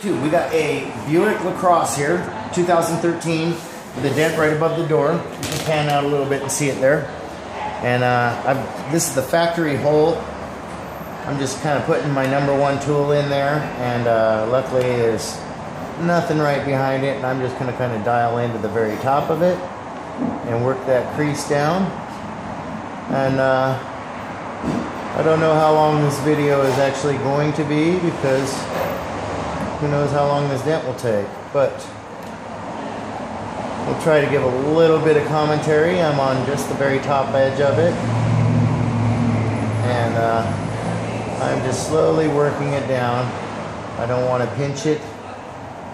We got a Buick lacrosse here, 2013, with a dent right above the door. You can pan out a little bit and see it there. And this is the factory hole. I'm just kind of putting my #1 tool in there, and luckily there's nothing right behind it, and I'm just going to kind of dial into the very top of it and work that crease down. And I don't know how long this video is actually going to be, because who knows how long this dent will take, but we'll try to give a little bit of commentary. I'm on just the very top edge of it, and I'm just slowly working it down. I don't want to pinch it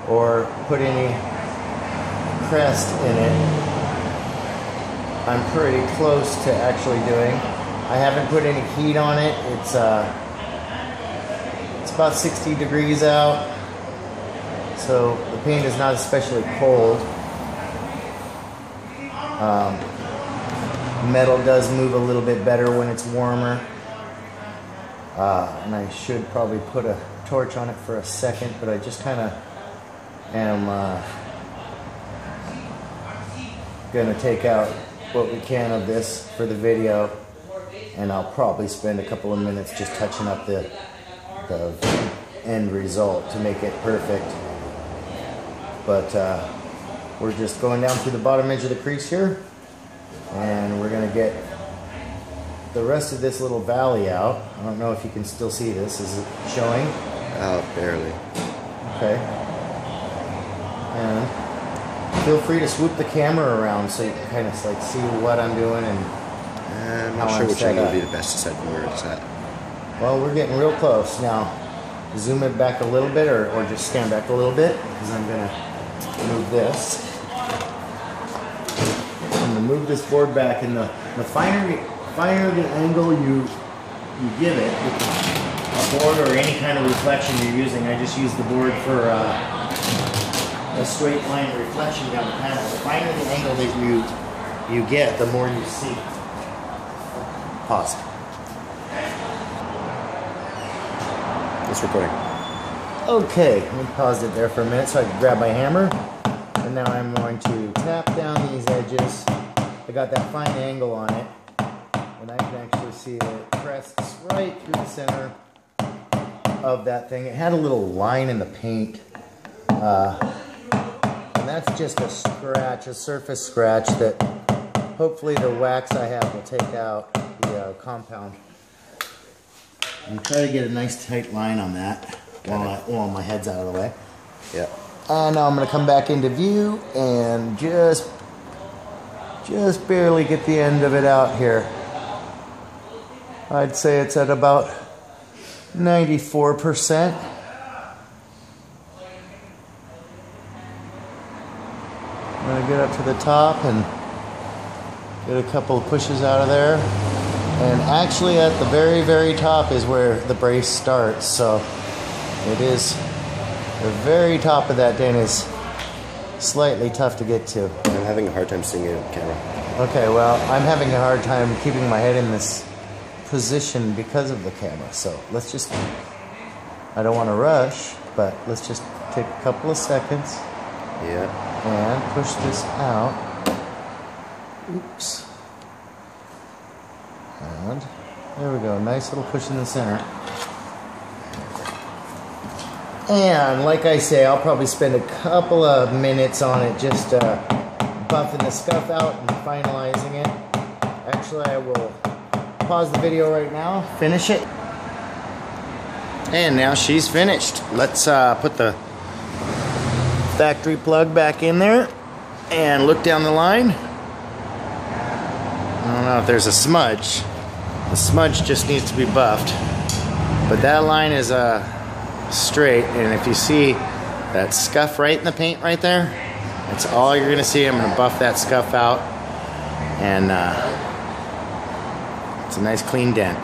or put any crest in it. I'm pretty close to actually doing. I haven't put any heat on it. It's about 60 degrees out, so the paint is not especially cold. Metal does move a little bit better when it's warmer. And I should probably put a torch on it for a second, but I just kind of am gonna take out what we can of this for the video, and I'll probably spend a couple of minutes just touching up the end result to make it perfect. But we're just going down through the bottom edge of the crease here, and we're gonna get the rest of this little valley out. I don't know if you can still see this. Is it showing? Barely. Okay. And feel free to swoop the camera around so you can kind of like see what I'm doing and I'm not sure which angle would be the best to set where it's at. Well, we're getting real close now. Zoom it back a little bit, or just stand back a little bit, because I'm gonna move this. I'm gonna move this board back, and the finer the angle you give it, a board or any kind of reflection you're using. I just use the board for a straight line reflection down the panel. The finer the angle that you get, the more you see. Pause. It's recording. Okay, we paused it there for a minute so I could grab my hammer, and now I'm going to tap down these edges. I got that fine angle on it, and I can actually see that it crests right through the center of that thing. It had a little line in the paint, and that's just a scratch, a surface scratch that hopefully the wax I have will take out the compound. And try to get a nice tight line on that while my head's out of the way. Yeah. And now I'm going to come back into view and just barely get the end of it out here. I'd say it's at about 94%. I'm going to get up to the top and get a couple of pushes out of there. And actually at the very, very top is where the brace starts. So it is, the very top of that dent is slightly tough to get to. I'm having a hard time seeing it on camera. Okay, well, I'm having a hard time keeping my head in this position because of the camera. So let's just, I don't want to rush, but let's just take a couple of seconds. Yeah. And push this out. Oops. And there we go, nice little push in the center. And like I say, I'll probably spend a couple of minutes on it, just buffing the scuff out and finalizing it. Actually, I will pause the video right now, finish it. And now she's finished. Let's put the factory plug back in there and look down the line. I don't know if there's a smudge. The smudge just needs to be buffed. But that line is straight, and if you see that scuff right in the paint right there, that's all you're gonna see. I'm gonna buff that scuff out, and it's a nice clean dent.